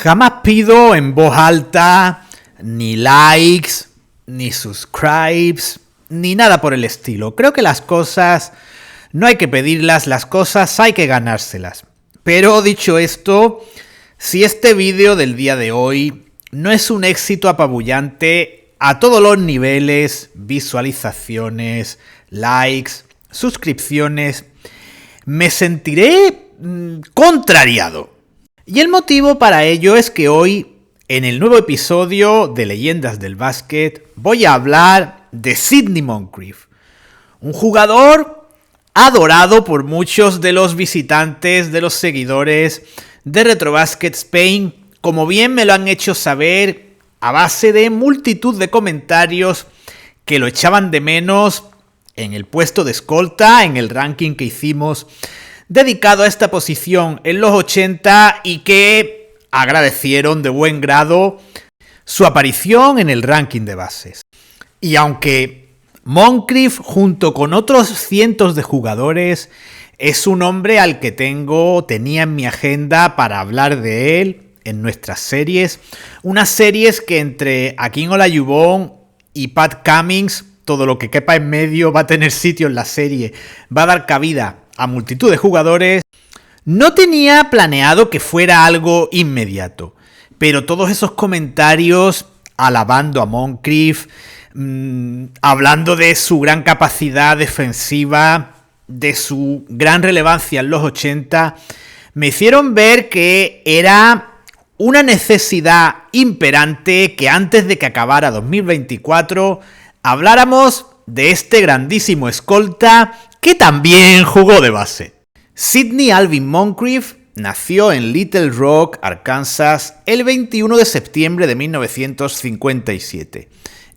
Jamás pido en voz alta ni likes, ni subscribes, ni nada por el estilo. Creo que las cosas no hay que pedirlas, las cosas hay que ganárselas. Pero dicho esto, si este vídeo del día de hoy no es un éxito apabullante a todos los niveles, visualizaciones, likes, suscripciones, me sentiré contrariado. Y el motivo para ello es que hoy, en el nuevo episodio de Leyendas del Básquet, voy a hablar de Sidney Moncrief, un jugador adorado por muchos de los visitantes, de los seguidores de Retrobasket Spain, como bien me lo han hecho saber a base de multitud de comentarios que lo echaban de menos en el puesto de escolta, en el ranking que hicimos dedicado a esta posición en los 80 y que agradecieron de buen grado su aparición en el ranking de bases. Y aunque Moncrief, junto con otros cientos de jugadores, es un hombre al que tenía en mi agenda para hablar de él en nuestras series, unas series que entre Akin Olajuwon y Pat Cummings, todo lo que quepa en medio va a tener sitio en la serie, va a dar cabida a multitud de jugadores. No tenía planeado que fuera algo inmediato, pero todos esos comentarios alabando a Moncrief, hablando de su gran capacidad defensiva, de su gran relevancia en los 80, me hicieron ver que era una necesidad imperante que antes de que acabara 2024 habláramos de este grandísimo escolta que también jugó de base. Sidney Alvin Moncrief nació en Little Rock, Arkansas, el 21 de septiembre de 1957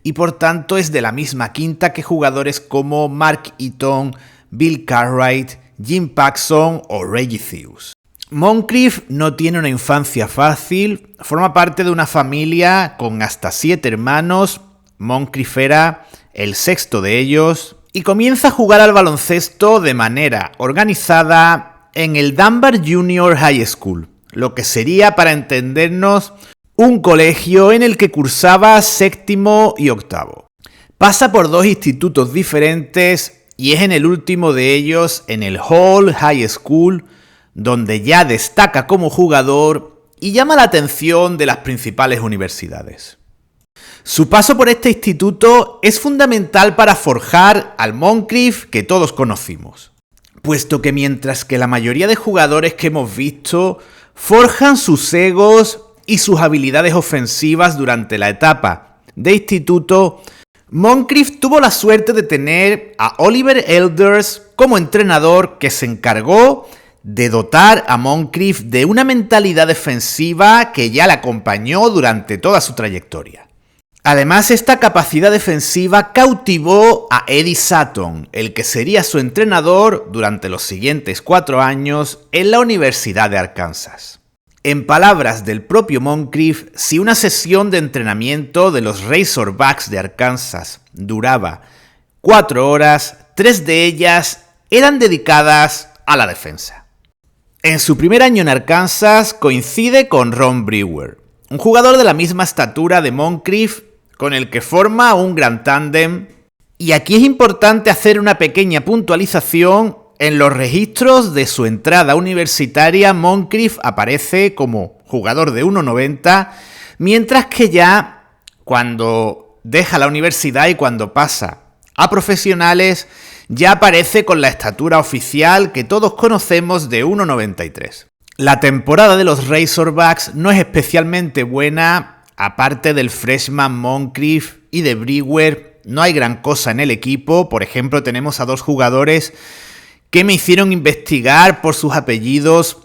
y por tanto es de la misma quinta que jugadores como Mark Eaton, Bill Cartwright, Jim Paxson o Reggie Theus. Moncrief no tiene una infancia fácil, forma parte de una familia con hasta 7 hermanos. Moncrief era el sexto de ellos y comienza a jugar al baloncesto de manera organizada en el Dunbar Junior High School, lo que sería, para entendernos, un colegio en el que cursaba séptimo y octavo. Pasa por 2 institutos diferentes y es en el último de ellos, en el Hall High School, donde ya destaca como jugador y llama la atención de las principales universidades. Su paso por este instituto es fundamental para forjar al Moncrief que todos conocimos, puesto que mientras que la mayoría de jugadores que hemos visto forjan sus egos y sus habilidades ofensivas durante la etapa de instituto, Moncrief tuvo la suerte de tener a Oliver Elders como entrenador que se encargó de dotar a Moncrief de una mentalidad defensiva que ya le acompañó durante toda su trayectoria. Además, esta capacidad defensiva cautivó a Eddie Sutton, el que sería su entrenador durante los siguientes 4 años en la Universidad de Arkansas. En palabras del propio Moncrief, si una sesión de entrenamiento de los Razorbacks de Arkansas duraba 4 horas, 3 de ellas eran dedicadas a la defensa. En su primer año en Arkansas coincide con Ron Brewer, un jugador de la misma estatura de Moncrief, con el que forma un gran tándem. Y aquí es importante hacer una pequeña puntualización. En los registros de su entrada universitaria, Moncrief aparece como jugador de 1,90, mientras que ya cuando deja la universidad y cuando pasa a profesionales, ya aparece con la estatura oficial que todos conocemos de 1,93. La temporada de los Razorbacks no es especialmente buena. Aparte del freshman Moncrief y de Brewer, no hay gran cosa en el equipo. Por ejemplo, tenemos a 2 jugadores que me hicieron investigar por sus apellidos,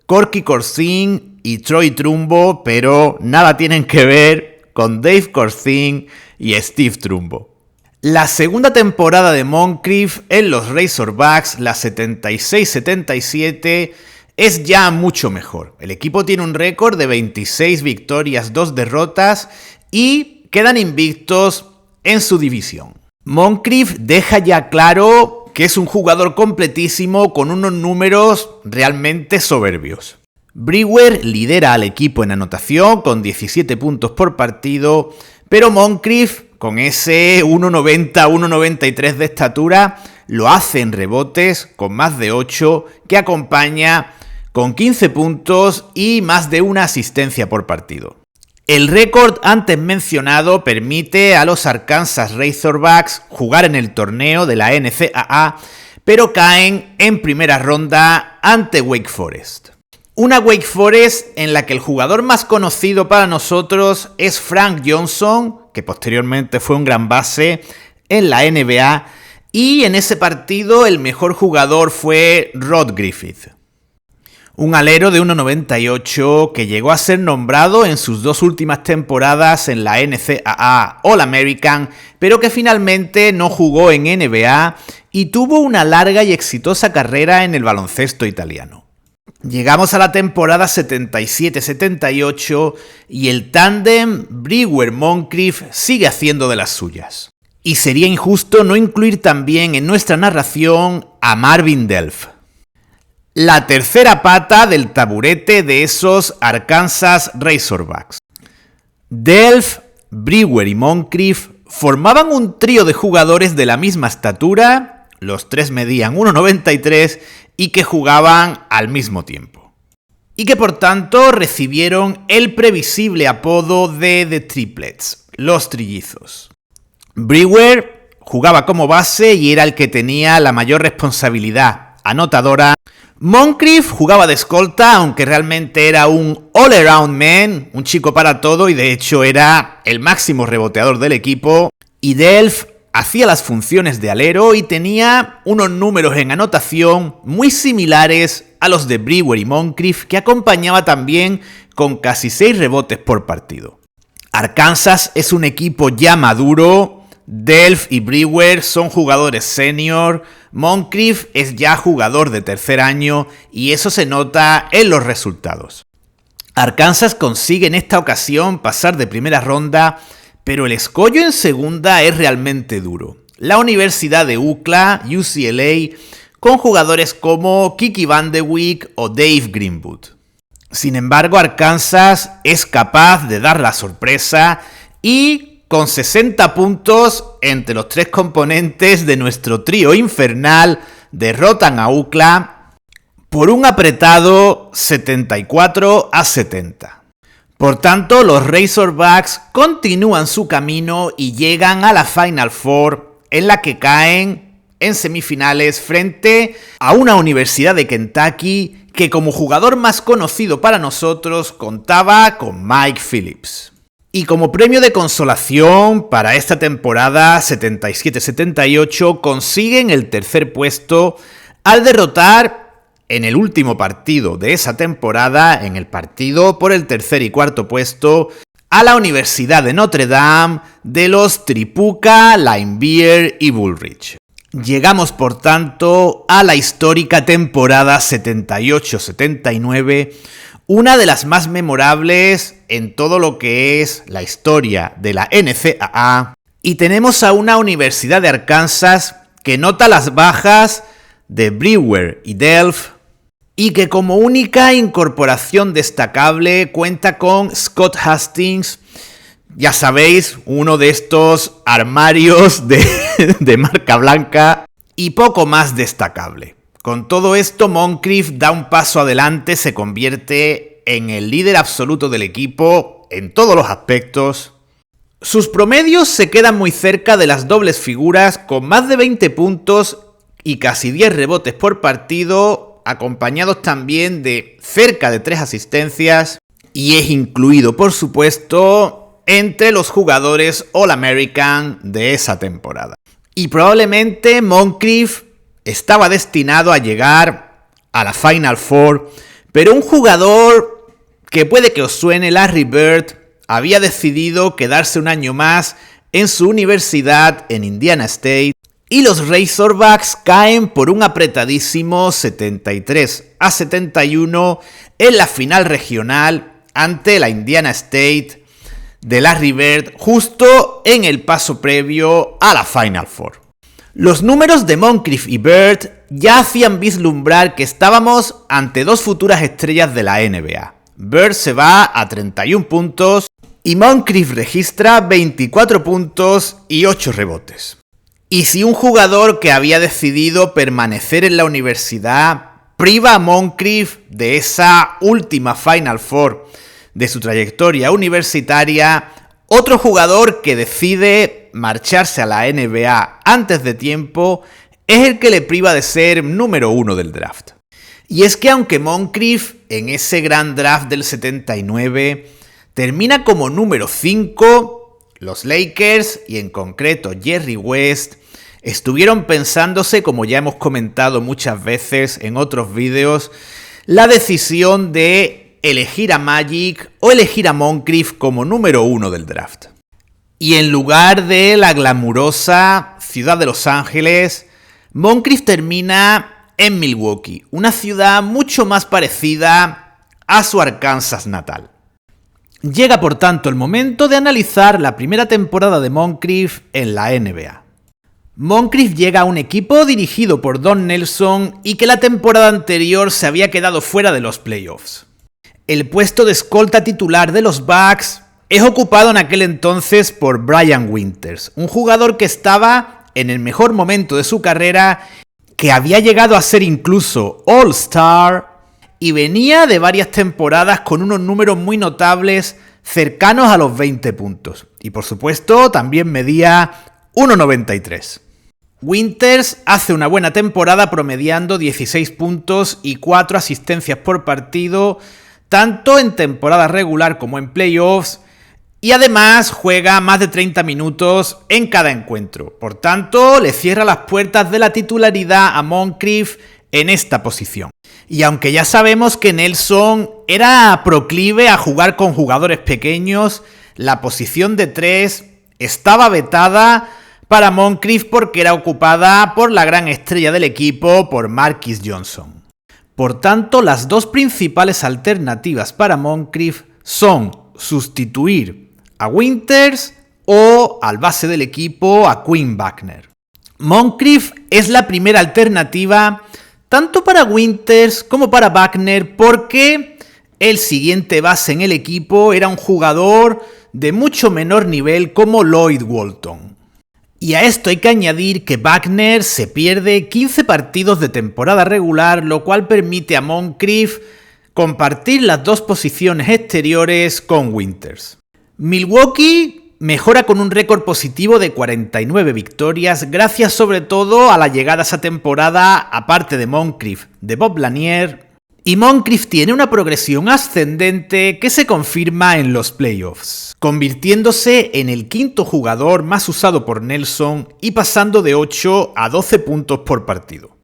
Corky Corzine y Troy Trumbo, pero nada tienen que ver con Dave Corzine y Steve Trumbo. La segunda temporada de Moncrief en los Razorbacks, la 76-77, es ya mucho mejor. El equipo tiene un récord de 26 victorias, 2 derrotas y quedan invictos en su división. Moncrief deja ya claro que es un jugador completísimo con unos números realmente soberbios. Brewer lidera al equipo en anotación con 17 puntos por partido, pero Moncrief, con ese 1,90, 1,93 de estatura, lo hace en rebotes con más de 8, que acompaña con 15 puntos y más de una asistencia por partido. El récord antes mencionado permite a los Arkansas Razorbacks jugar en el torneo de la NCAA, pero caen en primera ronda ante Wake Forest. Una Wake Forest en la que el jugador más conocido para nosotros es Frank Johnson, que posteriormente fue un gran base en la NBA, y en ese partido el mejor jugador fue Rod Griffith. Un alero de 1,98 que llegó a ser nombrado en sus 2 últimas temporadas en la NCAA All-American, pero que finalmente no jugó en NBA y tuvo una larga y exitosa carrera en el baloncesto italiano. Llegamos a la temporada 77-78 y el tándem Brewer-Moncrief sigue haciendo de las suyas. Y sería injusto no incluir también en nuestra narración a Marvin Delf, la tercera pata del taburete de esos Arkansas Razorbacks. Delf, Brewer y Moncrief formaban un trío de jugadores de la misma estatura, los tres medían 1,93 y que jugaban al mismo tiempo. Y que por tanto recibieron el previsible apodo de The Triplets, los trillizos. Brewer jugaba como base y era el que tenía la mayor responsabilidad anotadora. Moncrief jugaba de escolta, aunque realmente era un all-around man, un chico para todo y de hecho era el máximo reboteador del equipo. Y Delf hacía las funciones de alero y tenía unos números en anotación muy similares a los de Brewer y Moncrief, que acompañaba también con casi 6 rebotes por partido. Arkansas es un equipo ya maduro. Delf y Brewer son jugadores senior, Moncrief es ya jugador de tercer año y eso se nota en los resultados. Arkansas consigue en esta ocasión pasar de primera ronda, pero el escollo en segunda es realmente duro. La Universidad de UCLA, con jugadores como Kiki Van de Wyk o Dave Greenwood. Sin embargo, Arkansas es capaz de dar la sorpresa y con 60 puntos entre los 3 componentes de nuestro trío infernal derrotan a UCLA por un apretado 74-70. Por tanto, los Razorbacks continúan su camino y llegan a la Final Four, en la que caen en semifinales frente a una Universidad de Kentucky que como jugador más conocido para nosotros contaba con Mike Phillips. Y como premio de consolación para esta temporada 77-78 consiguen el tercer puesto al derrotar en el último partido de esa temporada, en el partido por el tercer y cuarto puesto, a la Universidad de Notre Dame de los Tripucka, Linebeer y Bullrich. Llegamos por tanto a la histórica temporada 78-79, una de las más memorables en todo lo que es la historia de la NCAA, y tenemos a una Universidad de Arkansas que nota las bajas de Brewer y Delf y que como única incorporación destacable cuenta con Scott Hastings, ya sabéis, uno de estos armarios de marca blanca, y poco más destacable. Con todo esto, Moncrief da un paso adelante, se convierte en el líder absoluto del equipo en todos los aspectos. Sus promedios se quedan muy cerca de las dobles figuras, con más de 20 puntos y casi 10 rebotes por partido, acompañados también de cerca de 3 asistencias, y es incluido, por supuesto, entre los jugadores All-American de esa temporada. Y probablemente Moncrief estaba destinado a llegar a la Final Four, pero un jugador que puede que os suene, Larry Bird, había decidido quedarse un año más en su universidad en Indiana State y los Razorbacks caen por un apretadísimo 73-71 en la final regional ante la Indiana State de Larry Bird, justo en el paso previo a la Final Four. Los números de Moncrief y Bird ya hacían vislumbrar que estábamos ante dos futuras estrellas de la NBA. Bird se va a 31 puntos y Moncrief registra 24 puntos y 8 rebotes. Y si un jugador que había decidido permanecer en la universidad priva a Moncrief de esa última Final Four de su trayectoria universitaria, otro jugador que decide marcharse a la NBA antes de tiempo es el que le priva de ser número 1 del draft. Y es que aunque Moncrief en ese gran draft del 79 termina como número 5, los Lakers, y en concreto Jerry West, estuvieron pensándose, como ya hemos comentado muchas veces en otros vídeos, la decisión de elegir a Magic o elegir a Moncrief como número 1 del draft. Y en lugar de la glamurosa ciudad de Los Ángeles, Moncrief termina en Milwaukee, una ciudad mucho más parecida a su Arkansas natal. Llega por tanto el momento de analizar la primera temporada de Moncrief en la NBA. Moncrief llega a un equipo dirigido por Don Nelson y que la temporada anterior se había quedado fuera de los playoffs. El puesto de escolta titular de los Bucks es ocupado en aquel entonces por Brian Winters, un jugador que estaba en el mejor momento de su carrera, que había llegado a ser incluso All-Star y venía de varias temporadas con unos números muy notables cercanos a los 20 puntos. Y por supuesto también medía 1,93. Winters hace una buena temporada promediando 16 puntos y 4 asistencias por partido, tanto en temporada regular como en playoffs, y además juega más de 30 minutos en cada encuentro. Por tanto, le cierra las puertas de la titularidad a Moncrief en esta posición. Y aunque ya sabemos que Nelson era proclive a jugar con jugadores pequeños, la posición de 3 estaba vetada para Moncrief porque era ocupada por la gran estrella del equipo, por Marquis Johnson. Por tanto, las dos principales alternativas para Moncrief son sustituir a Winters o al base del equipo a Quinn Buckner. Moncrief es la primera alternativa tanto para Winters como para Buckner porque el siguiente base en el equipo era un jugador de mucho menor nivel como Lloyd Walton. Y a esto hay que añadir que Buckner se pierde 15 partidos de temporada regular, lo cual permite a Moncrief compartir las dos posiciones exteriores con Winters. Milwaukee mejora con un récord positivo de 49 victorias, gracias sobre todo a la llegada esa temporada, aparte de Moncrief, de Bob Lanier, y Moncrief tiene una progresión ascendente que se confirma en los playoffs, convirtiéndose en el quinto jugador más usado por Nelson y pasando de 8 a 12 puntos por partido.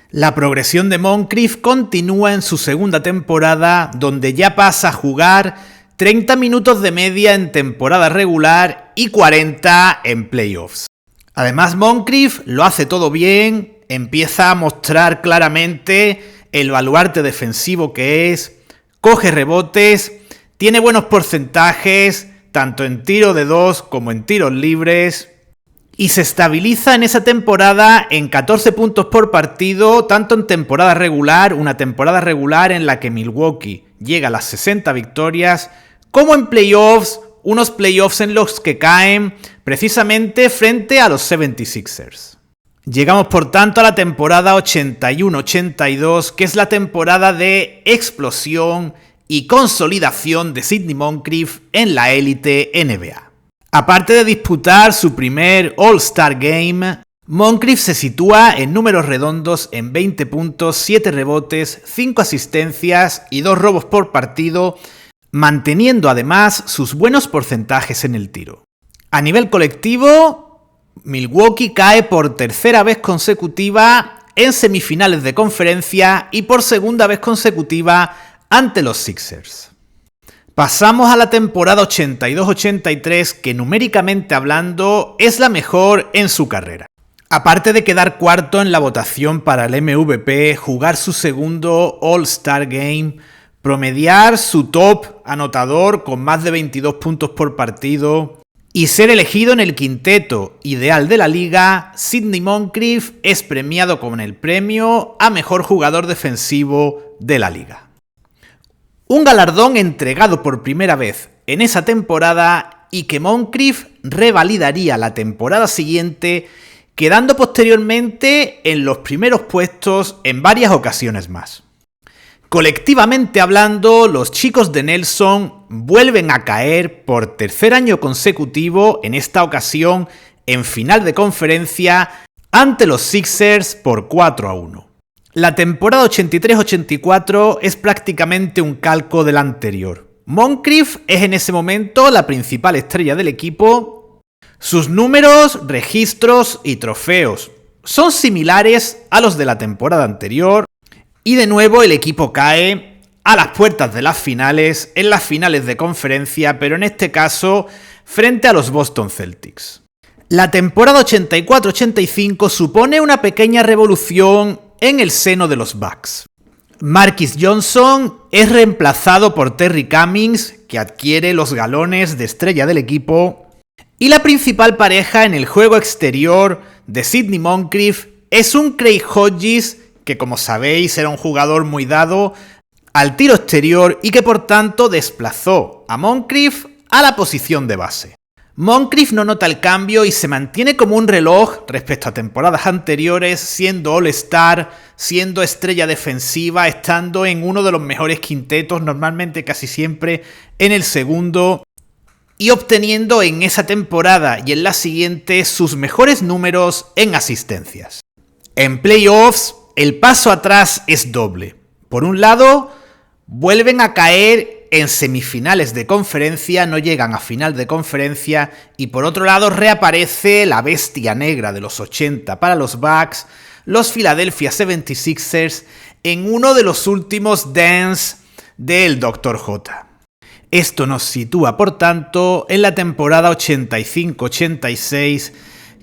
La progresión de Moncrief continúa en su segunda temporada, donde ya pasa a jugar 30 minutos de media en temporada regular y 40 en playoffs. Además, Moncrief lo hace todo bien, empieza a mostrar claramente el baluarte defensivo que es, coge rebotes, tiene buenos porcentajes, tanto en tiro de 2 como en tiros libres, y se estabiliza en esa temporada en 14 puntos por partido, tanto en temporada regular, una temporada regular en la que Milwaukee llega a las 60 victorias, como en playoffs, unos playoffs en los que caen precisamente frente a los 76ers. Llegamos por tanto a la temporada 81-82, que es la temporada de explosión y consolidación de Sidney Moncrief en la élite NBA. Aparte de disputar su primer All-Star Game, Moncrief se sitúa en números redondos en 20 puntos, 7 rebotes, 5 asistencias y 2 robos por partido, manteniendo además sus buenos porcentajes en el tiro. A nivel colectivo, Milwaukee cae por tercera vez consecutiva en semifinales de conferencia y por segunda vez consecutiva ante los Sixers. Pasamos a la temporada 82-83, que numéricamente hablando es la mejor en su carrera. Aparte de quedar cuarto en la votación para el MVP, jugar su segundo All-Star Game, promediar su top anotador con más de 22 puntos por partido, y ser elegido en el quinteto ideal de la liga, Sidney Moncrief es premiado con el premio a mejor jugador defensivo de la liga. Un galardón entregado por primera vez en esa temporada y que Moncrief revalidaría la temporada siguiente, quedando posteriormente en los primeros puestos en varias ocasiones más. Colectivamente hablando, los chicos de Nelson vuelven a caer por tercer año consecutivo, en esta ocasión en final de conferencia, ante los Sixers por 4-1. La temporada 83-84 es prácticamente un calco de la anterior. Moncrief es en ese momento la principal estrella del equipo. Sus números, registros y trofeos son similares a los de la temporada anterior. Y de nuevo el equipo cae a las puertas de las finales, en las finales de conferencia, pero en este caso frente a los Boston Celtics. La temporada 84-85 supone una pequeña revolución en el seno de los Bucks. Marquis Johnson es reemplazado por Terry Cummings, que adquiere los galones de estrella del equipo, y la principal pareja en el juego exterior de Sidney Moncrief es un Craig Hodges, que como sabéis era un jugador muy dado al tiro exterior y que por tanto desplazó a Moncrief a la posición de base. Moncrief no nota el cambio y se mantiene como un reloj respecto a temporadas anteriores, siendo All-Star, siendo estrella defensiva, estando en uno de los mejores quintetos, normalmente casi siempre en el segundo, y obteniendo en esa temporada y en la siguiente sus mejores números en asistencias. En playoffs, el paso atrás es doble. Por un lado, vuelven a caer en semifinales de conferencia, no llegan a final de conferencia, y por otro lado reaparece la bestia negra de los 80 para los Bucks, los Philadelphia 76ers, en uno de los últimos dance del Dr. J. Esto nos sitúa, por tanto, en la temporada 85-86,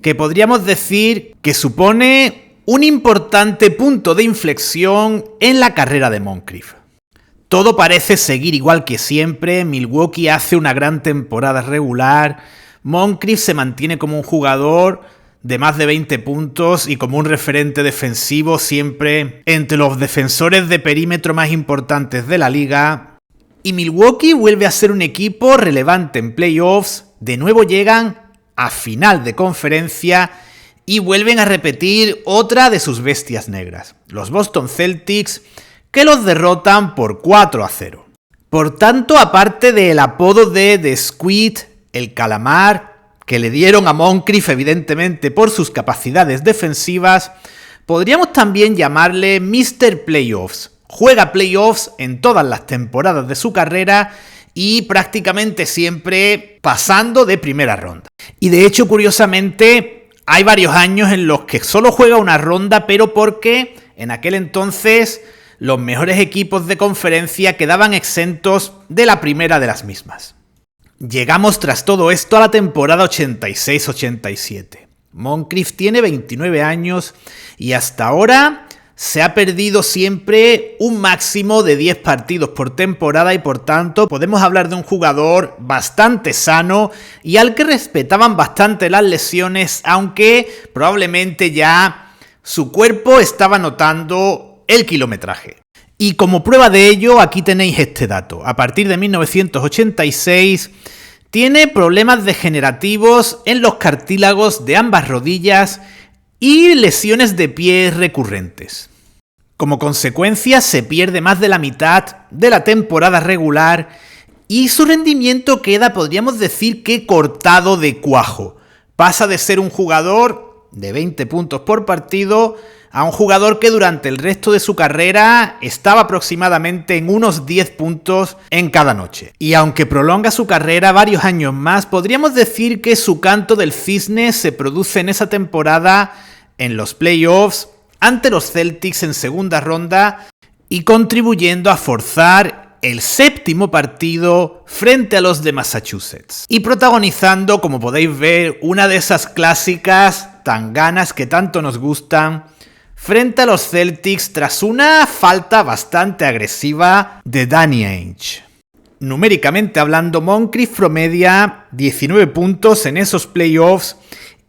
que podríamos decir que supone un importante punto de inflexión en la carrera de Moncrief. Todo parece seguir igual que siempre, Milwaukee hace una gran temporada regular, Moncrief se mantiene como un jugador de más de 20 puntos y como un referente defensivo siempre entre los defensores de perímetro más importantes de la liga, y Milwaukee vuelve a ser un equipo relevante en playoffs, de nuevo llegan a final de conferencia y vuelven a repetir otra de sus bestias negras, los Boston Celtics, que los derrotan por 4-0. Por tanto, aparte del apodo de The Squid, el calamar, que le dieron a Moncrief evidentemente por sus capacidades defensivas, podríamos también llamarle Mr. Playoffs. Juega playoffs en todas las temporadas de su carrera y prácticamente siempre pasando de primera ronda. Y de hecho, curiosamente, hay varios años en los que solo juega una ronda, pero porque en aquel entonces los mejores equipos de conferencia quedaban exentos de la primera de las mismas. Llegamos tras todo esto a la temporada 86-87. Moncrief tiene 29 años y hasta ahora se ha perdido siempre un máximo de 10 partidos por temporada y por tanto podemos hablar de un jugador bastante sano y al que respetaban bastante las lesiones, aunque probablemente ya su cuerpo estaba notando el kilometraje. Y como prueba de ello, aquí tenéis este dato. A partir de 1986 tiene problemas degenerativos en los cartílagos de ambas rodillas y lesiones de pie recurrentes. Como consecuencia, se pierde más de la mitad de la temporada regular y su rendimiento queda, podríamos decir, que cortado de cuajo. Pasa de ser un jugador de 20 puntos por partido a un jugador que durante el resto de su carrera estaba aproximadamente en unos 10 puntos en cada noche. Y aunque prolonga su carrera varios años más, podríamos decir que su canto del cisne se produce en esa temporada en los playoffs ante los Celtics en segunda ronda y contribuyendo a forzar el séptimo partido frente a los de Massachusetts. Y protagonizando, como podéis ver, una de esas clásicas tanganas que tanto nos gustan frente a los Celtics tras una falta bastante agresiva de Danny Ainge. Numéricamente hablando, Moncrief promedia 19 puntos en esos playoffs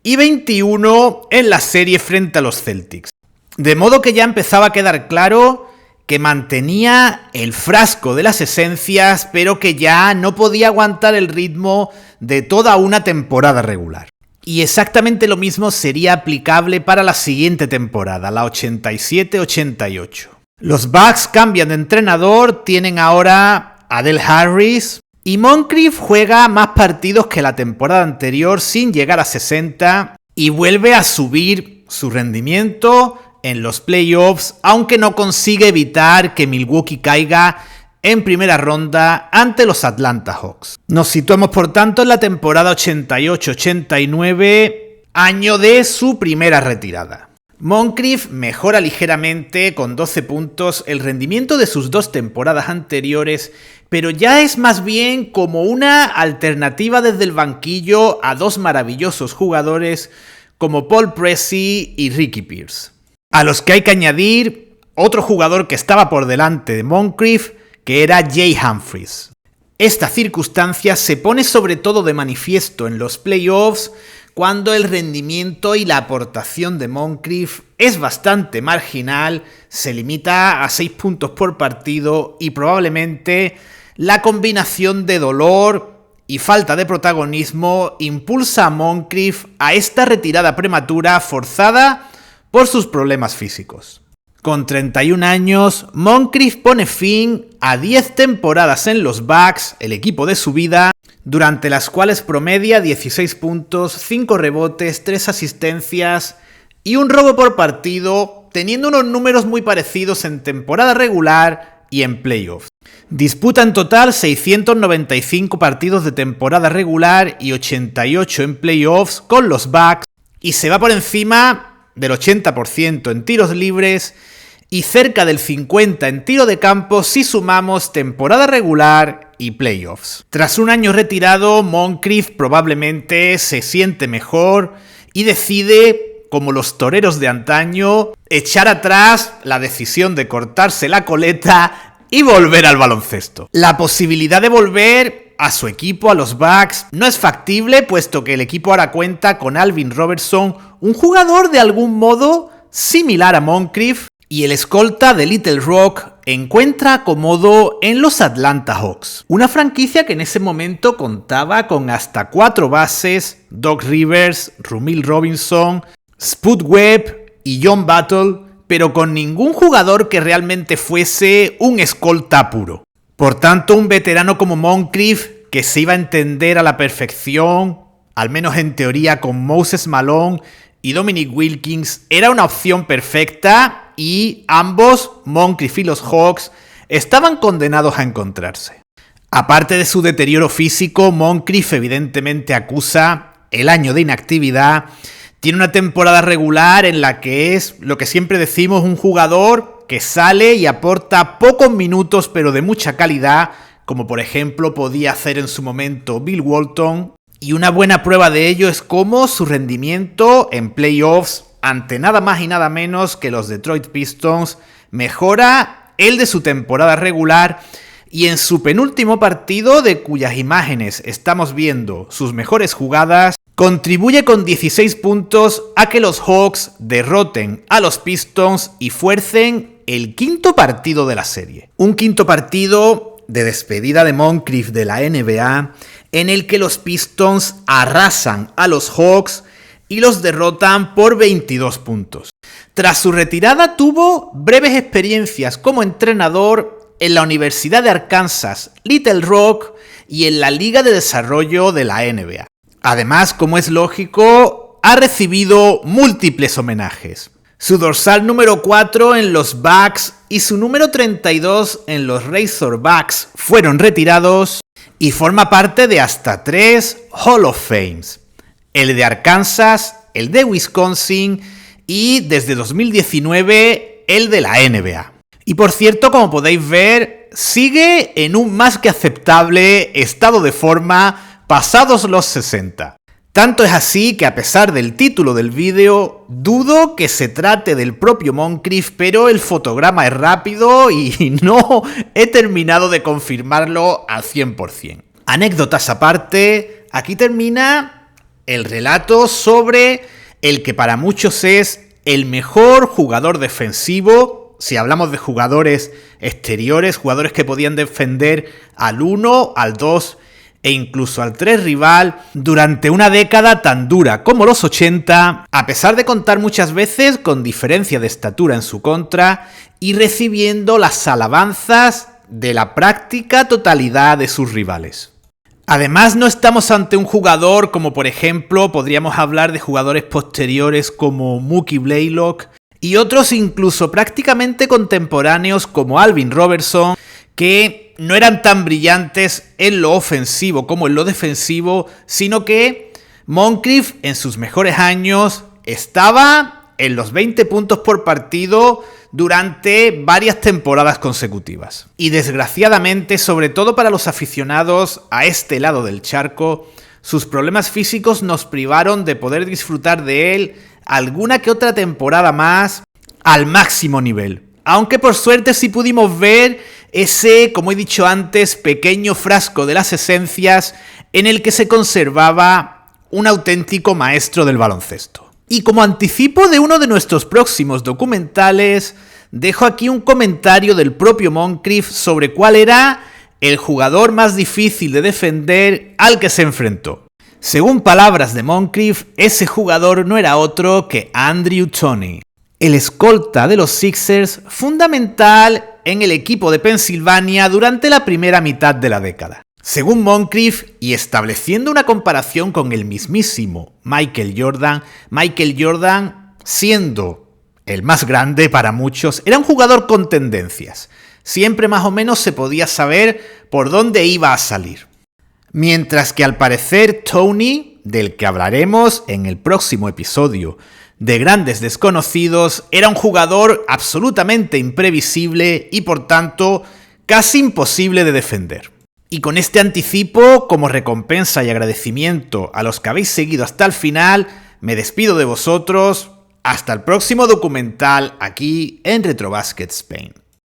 y 21 en la serie frente a los Celtics. De modo que ya empezaba a quedar claro que mantenía el frasco de las esencias, pero que ya no podía aguantar el ritmo de toda una temporada regular. Y exactamente lo mismo sería aplicable para la siguiente temporada, la 87-88. Los Bucks cambian de entrenador, tienen ahora a Del Harris, y Moncrief juega más partidos que la temporada anterior sin llegar a 60 y vuelve a subir su rendimiento en los playoffs, aunque no consigue evitar que Milwaukee caiga en primera ronda ante los Atlanta Hawks. Nos situamos por tanto en la temporada 88-89, año de su primera retirada. Moncrief mejora ligeramente con 12 puntos el rendimiento de sus dos temporadas anteriores, pero ya es más bien como una alternativa desde el banquillo a dos maravillosos jugadores como Paul Pressey y Ricky Pierce, a los que hay que añadir otro jugador que estaba por delante de Moncrief, que era Jay Humphries. Esta circunstancia se pone sobre todo de manifiesto en los playoffs, cuando el rendimiento y la aportación de Moncrief es bastante marginal, se limita a 6 puntos por partido y probablemente la combinación de dolor y falta de protagonismo impulsa a Moncrief a esta retirada prematura forzada por sus problemas físicos. Con 31 años, Moncrief pone fin a 10 temporadas en los Bucks, el equipo de su vida, durante las cuales promedia 16 puntos, 5 rebotes, 3 asistencias y un robo por partido, teniendo unos números muy parecidos en temporada regular y en playoffs. Disputa en total 695 partidos de temporada regular y 88 en playoffs con los Bucks y se va por encima del 80% en tiros libres y cerca del 50% en tiro de campo si sumamos temporada regular y playoffs. Tras un año retirado, Moncrief probablemente se siente mejor y decide, como los toreros de antaño, echar atrás la decisión de cortarse la coleta y volver al baloncesto. La posibilidad de volver a su equipo, a los Bucks, no es factible, puesto que el equipo ahora cuenta con Alvin Robertson, un jugador de algún modo similar a Moncrief, y el escolta de Little Rock encuentra acomodo en los Atlanta Hawks, una franquicia que en ese momento contaba con hasta 4 bases, Doc Rivers, Rumeal Robinson, Spud Webb y John Battle, pero con ningún jugador que realmente fuese un escolta puro. Por tanto, un veterano como Moncrief, que se iba a entender a la perfección, al menos en teoría, con Moses Malone y Dominic Wilkins, era una opción perfecta y ambos, Moncrief y los Hawks, estaban condenados a encontrarse. Aparte de su deterioro físico, Moncrief evidentemente acusa el año de inactividad. Tiene una temporada regular en la que es, lo que siempre decimos, un jugador que sale y aporta pocos minutos pero de mucha calidad, como por ejemplo podía hacer en su momento Bill Walton, y una buena prueba de ello es cómo su rendimiento en playoffs ante nada más y nada menos que los Detroit Pistons mejora el de su temporada regular, y en su penúltimo partido, de cuyas imágenes estamos viendo sus mejores jugadas, contribuye con 16 puntos a que los Hawks derroten a los Pistons y fuercen el quinto partido de la serie. Un quinto partido de despedida de Moncrief de la NBA, en el que los Pistons arrasan a los Hawks y los derrotan por 22 puntos. Tras su retirada tuvo breves experiencias como entrenador en la Universidad de Arkansas, Little Rock, y en la Liga de Desarrollo de la NBA. Además, como es lógico, ha recibido múltiples homenajes. Su dorsal número 4 en los Bucks y su número 32 en los Razorbacks fueron retirados y forma parte de hasta 3 Hall of Fames. El de Arkansas, el de Wisconsin y desde 2019 el de la NBA. Y por cierto, como podéis ver, sigue en un más que aceptable estado de forma pasados los 60. Tanto es así que a pesar del título del vídeo, dudo que se trate del propio Moncrief, pero el fotograma es rápido y no he terminado de confirmarlo al 100%. Anécdotas aparte, aquí termina el relato sobre el que para muchos es el mejor jugador defensivo, si hablamos de jugadores exteriores, jugadores que podían defender al 1, al 2 e incluso al 3 rival durante una década tan dura como los 80, a pesar de contar muchas veces con diferencia de estatura en su contra y recibiendo las alabanzas de la práctica totalidad de sus rivales. Además, no estamos ante un jugador como, por ejemplo, podríamos hablar de jugadores posteriores como Mookie Blaylock y otros incluso prácticamente contemporáneos como Alvin Robertson, que no eran tan brillantes en lo ofensivo como en lo defensivo, sino que Moncrief en sus mejores años estaba en los 20 puntos por partido durante varias temporadas consecutivas. Y desgraciadamente, sobre todo para los aficionados a este lado del charco, sus problemas físicos nos privaron de poder disfrutar de él alguna que otra temporada más al máximo nivel. Aunque por suerte sí pudimos ver ese, como he dicho antes, pequeño frasco de las esencias en el que se conservaba un auténtico maestro del baloncesto. Y como anticipo de uno de nuestros próximos documentales, dejo aquí un comentario del propio Moncrief sobre cuál era el jugador más difícil de defender al que se enfrentó. Según palabras de Moncrief, ese jugador no era otro que Andrew Toney, el escolta de los Sixers, fundamental en el equipo de Pensilvania durante la primera mitad de la década. Según Moncrief, y estableciendo una comparación con el mismísimo Michael Jordan, siendo el más grande para muchos, era un jugador con tendencias. Siempre más o menos se podía saber por dónde iba a salir. Mientras que al parecer Toney, del que hablaremos en el próximo episodio de Grandes Desconocidos, era un jugador absolutamente imprevisible y por tanto casi imposible de defender. Y con este anticipo, como recompensa y agradecimiento a los que habéis seguido hasta el final, me despido de vosotros. Hasta el próximo documental aquí en Retrobasket Spain.